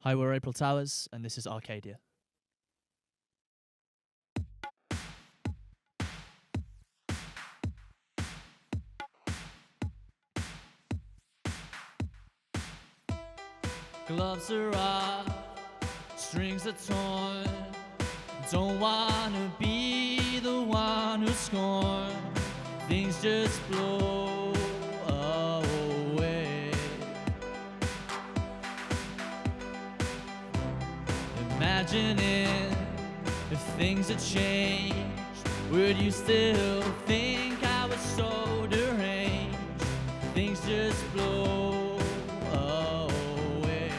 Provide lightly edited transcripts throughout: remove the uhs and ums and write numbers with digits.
Hi, we're April Towers, and this is Arcadia. Gloves are off, strings are torn. Don't wanna be the one who's scorned. Things just blow away. Imagining if things had changed, would you still think I was so deranged? Things just blow away.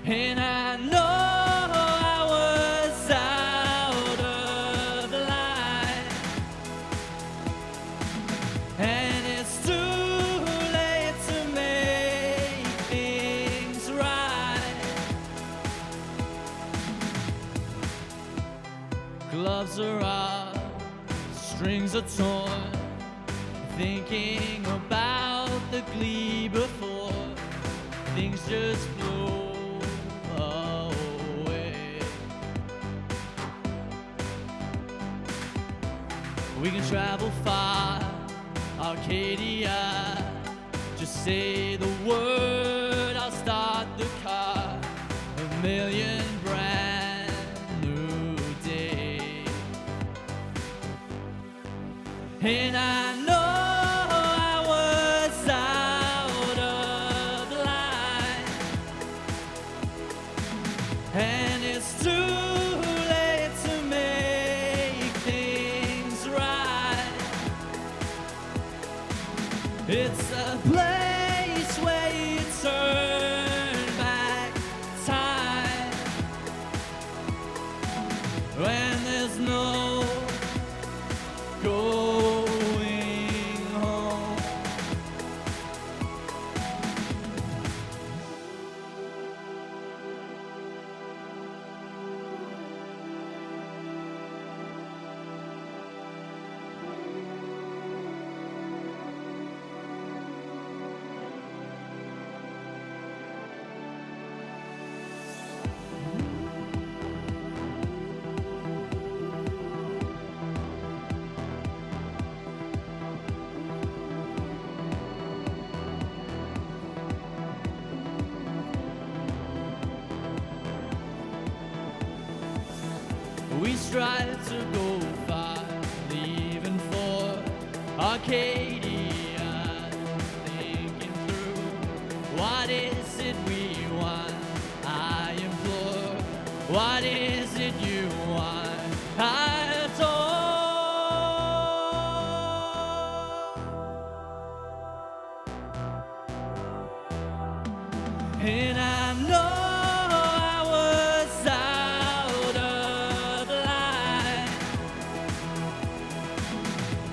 And I know I was out of line, and it's too late to make things right. Gloves are off, strings are torn, thinking about the glee before. Things just blow away. We can travel far, Arcadia. Just say the word, I'll start the car. A million brand new days. And I know I was out of line, and it's too late to make things right. It's a place where you turn back time when there's no going home. We strive to go far, leaving for Arcadia, thinking through what is it we want. I implore, what is it you want? I adore. And I know I was out of line,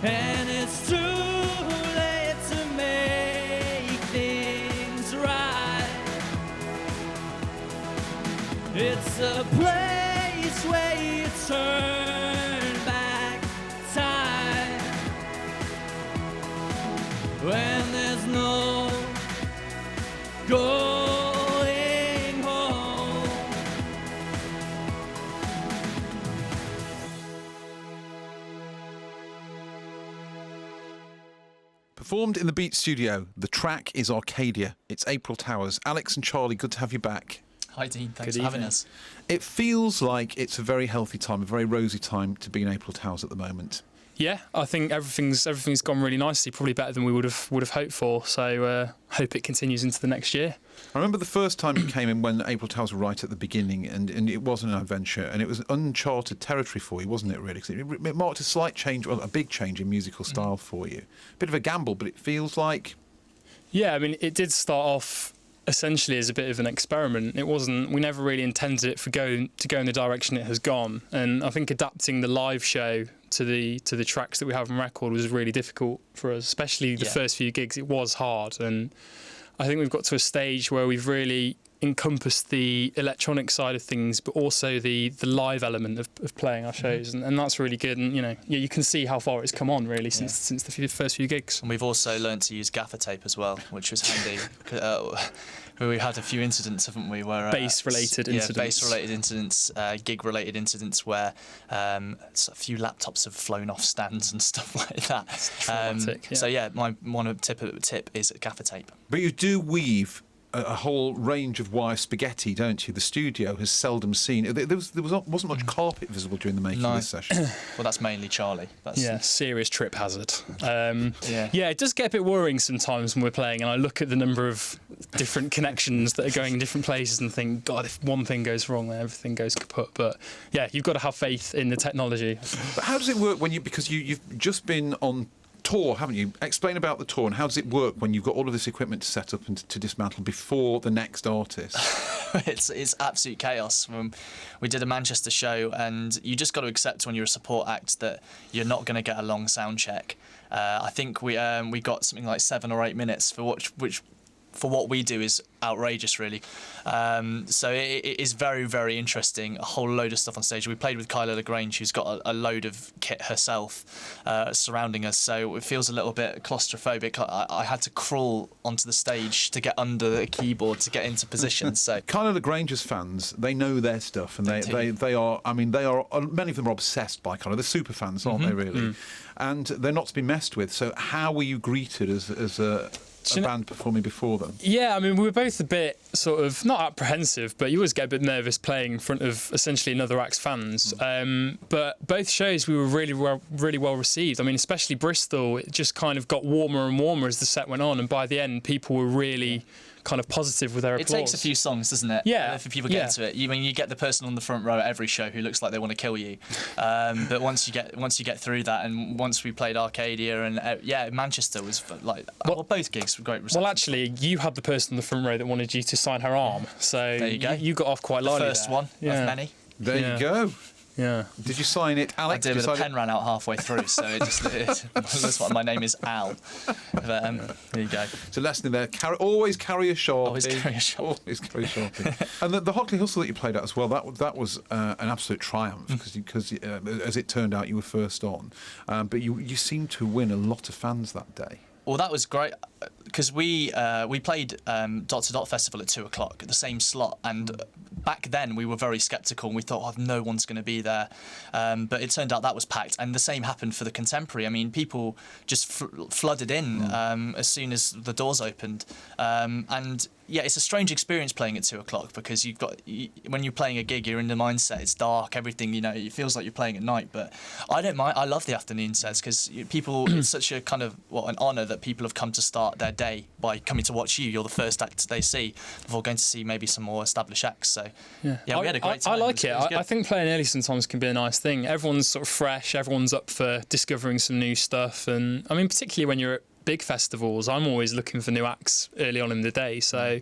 and it's too late to make things right. It's a place where you turn back time when there's no going home. Performed in the Beat Studio, the track is Arcadia. It's April Towers. Alex and Charlie, good to have you back. Hi Dean, thanks for having us. It feels like it's a very healthy time, a very rosy time to be in April Towers at the moment. Yeah, I think everything's gone really nicely, probably better than we would have hoped for. So hope it continues into the next year. I remember the first time you came in when April Towers were right at the beginning, and it wasn't an adventure, and it was uncharted territory for you, wasn't it, really? 'Cause it marked a slight change, well, a big change in musical style for you. Bit of a gamble, but it feels like... Yeah, I mean, it did start off essentially as a bit of an experiment. It wasn't. We never really intended it to go in the direction it has gone. And I think adapting the live show to the tracks that we have on record was really difficult for us, especially the first few gigs. It was hard, and I think we've got to a stage where we've really encompassed the electronic side of things, but also the live element of playing our shows, and that's really good. And you can see how far it's come on really since the first few gigs. And we've also learned to use gaffer tape as well, which was handy. we've had a few incidents, haven't we? Where Bass-related incidents. Yeah, bass-related incidents, gig-related incidents where a few laptops have flown off stands and stuff like that. Traumatic, So yeah, my one tip is gaffer tape. But you do weave a whole range of wire spaghetti, don't you? The studio has seldom seen. Wasn't much carpet visible during the making of this session. Well, that's mainly Charlie. Serious trip hazard. Yeah, it does get a bit worrying sometimes when we're playing, and I look at the number of different connections that are going in different places and think, God, if one thing goes wrong, then everything goes kaput. But yeah, you've got to have faith in the technology. But how does it work because you've just been on tour, haven't you? Explain about the tour and how does it work when you've got all of this equipment to set up and to dismantle before the next artist? It's absolute chaos. We did a Manchester show, and you just got to accept when you're a support act that you're not going to get a long sound check. I think we got something like 7 or 8 minutes which for what we do is outrageous, really. So it is very, very interesting. A whole load of stuff on stage. We played with Kyla LaGrange, who's got a load of kit herself surrounding us, so it feels a little bit claustrophobic. I had to crawl onto the stage to get under the keyboard to get into position. So Kyla LaGrange's fans, they know their stuff, and they are. I mean, many of them are obsessed by Kyla. They're super fans, aren't they? Really, and they're not to be messed with. So how were you greeted as a band performing before them? Yeah, I mean, we were both a bit sort of, not apprehensive, but you always get a bit nervous playing in front of essentially another act's fans. But both shows we were really well received. I mean, especially Bristol, it just kind of got warmer and warmer as the set went on, and by the end, people were really kind of positive with their applause. It takes a few songs, doesn't it? Yeah. For people to get into it. You get the person on the front row at every show who looks like they want to kill you. But once you get through that, and once we played Arcadia, and Manchester was like, both gigs were great reception. Well, actually, you had the person on the front row that wanted you to sign her arm, so there you go. You got off quite lightly. The first one of many. There you go. Yeah. Did you sign it, Alex? I did, but the pen ran out halfway through, so that's why my name is Al. But, there you go. It's a lesson in there. Always carry a Sharpie. Always carry a Sharpie. Always carry a Sharpie. And the Hockley Hustle that you played at as well, that was an absolute triumph because as it turned out, you were first on. But you seemed to win a lot of fans that day. Well, that was great because we played Dot to Dot Festival at 2 o'clock, the same slot, and back then we were very sceptical and we thought, no one's going to be there, but it turned out that was packed, and the same happened for the Contemporary. I mean, people just flooded in as soon as the doors opened, and yeah, it's a strange experience playing at 2 o'clock because when you're playing a gig, you're in the mindset, it's dark, everything, it feels like you're playing at night, but I don't mind. I love the afternoon sets because people, it's such a kind of, an honour that people have come to start their day by coming to watch you. You're the first act they see before going to see maybe some more established acts. So yeah, we had a great time. I like it. I think playing early sometimes can be a nice thing. Everyone's sort of fresh, everyone's up for discovering some new stuff, and I mean, particularly when you're at big festivals, I'm always looking for new acts early on in the day. So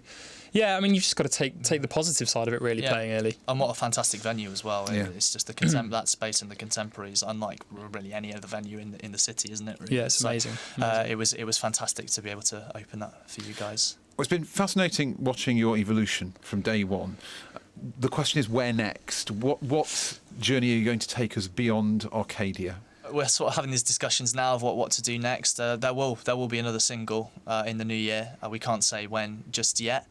yeah, I mean, you've just got to take the positive side of it, really, playing early. And what a fantastic venue as well. Yeah. It's just that space in the Contemporaries, unlike really any other venue in the city, isn't it? Really? Yeah, it's amazing. It was fantastic to be able to open that for you guys. Well, it's been fascinating watching your evolution from day one. The question is, where next? What journey are you going to take us beyond Arcadia? We're sort of having these discussions now of what to do next. There will be another single in the new year. We can't say when just yet.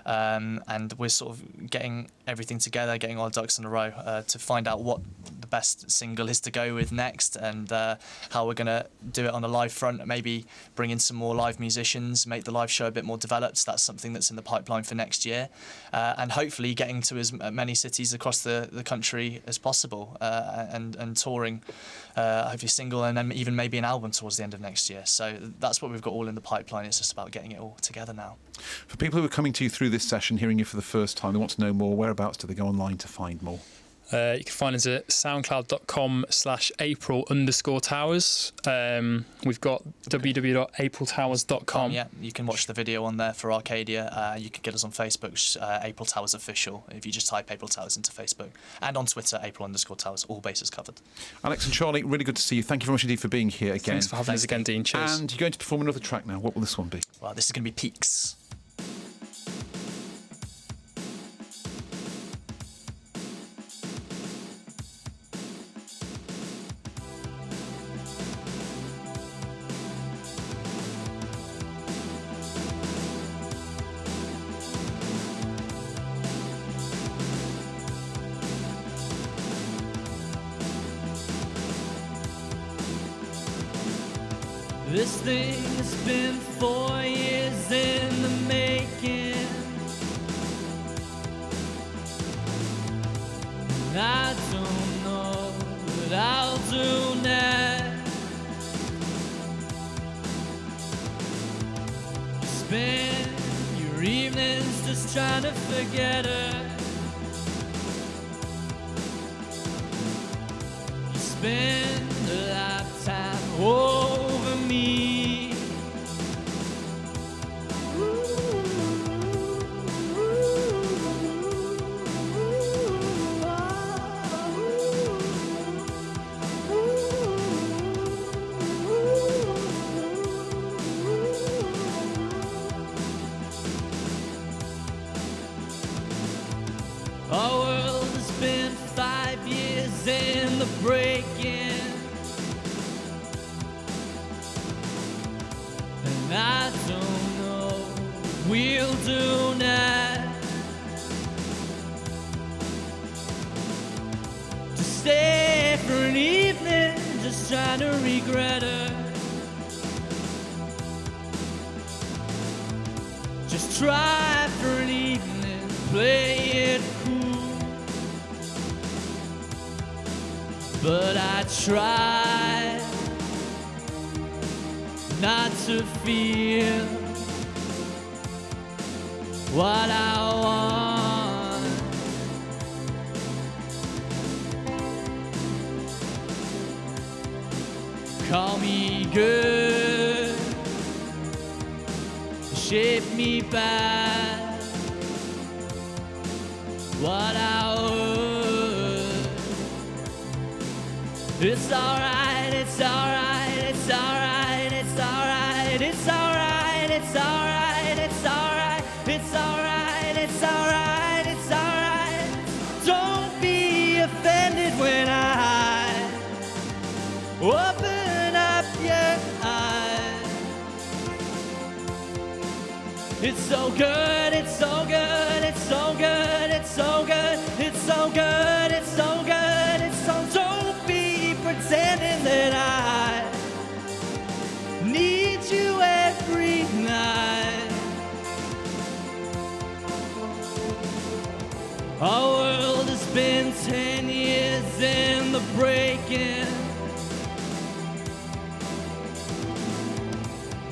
And we're sort of getting everything together, getting our ducks in a row to find out what the best single is to go with next, and how we're going to do it on a live front, maybe bring in some more live musicians, make the live show a bit more developed. That's something that's in the pipeline for next year, and hopefully getting to as many cities across the country as possible, and touring hopefully single, and then even maybe an album towards the end of next year. So that's what we've got all in the pipeline. It's just about getting it all together now. For people who are coming to you through this session, hearing you for the first time, they want to know more, whereabouts do they go online to find more? You can find us at soundcloud.com/April_Towers. We've got www.apriltowers.com. Yeah, you can watch the video on there for Arcadia. You can get us on Facebook, April Towers Official, if you just type April Towers into Facebook. And on Twitter, April_Towers, all bases covered. Alex and Charlie, really good to see you. Thank you very much indeed for being here again. Thanks for having us again, Dean. Cheers. And you're going to perform another track now. What will this one be? Well, this is going to be Peaks. This thing's been 4 years in the making. And I don't know what I'll do next. You spend your evenings just trying to forget her. You spend a lifetime over me. Our world has been 5 years in the breaking. And I don't know what we'll do next. To stay for an evening, just trying to regret her. Just try for an evening, play it cool. But I try not to feel what I want. Call me good, shape me back, what I would. It's alright, it's alright, it's alright, it's alright, it's alright, it's alright, it's alright, it's alright, it's alright, it's alright. Don't be offended when I open up your eyes. It's so good, it's so good, it's so good, it's so good, it's so good, it's so good, it's so. Don't be pretending that I need you every night. Our world has been 10 years in the breaking.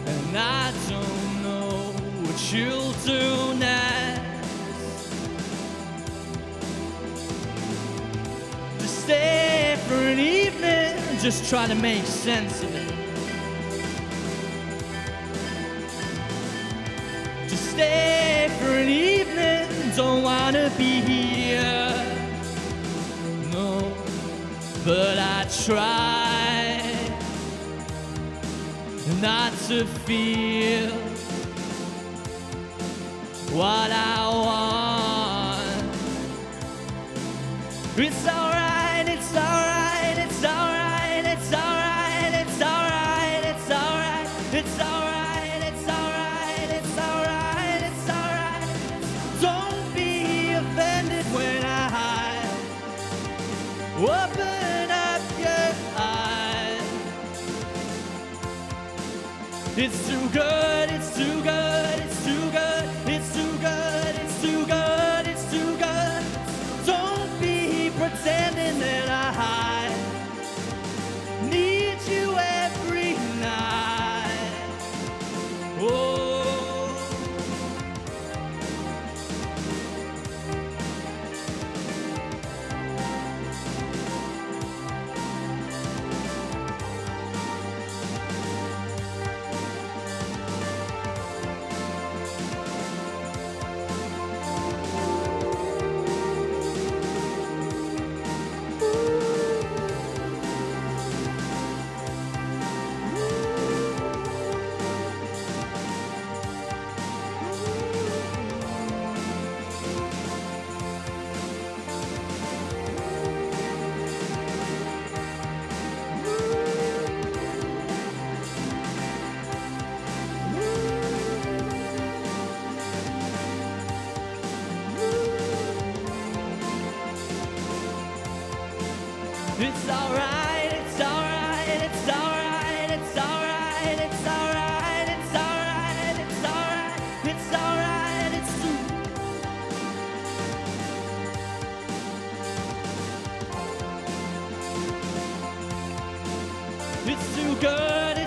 And I don't know what you'll do next. To stay for an evening, just try to make sense of it. To stay for an evening, don't wanna be here. No, but I try not to feel what I want. It's alright, it's alright, it's alright, it's alright, it's alright, it's alright, it's alright, it's alright, it's alright, it's alright. Don't be offended when I open up your eyes. It's too good, it's too good, it's too good, it's too good, it's too good, it's too good. Don't be pretending that I need you every night. Oh. It's alright, it's alright, it's alright, it's alright, it's It's too good.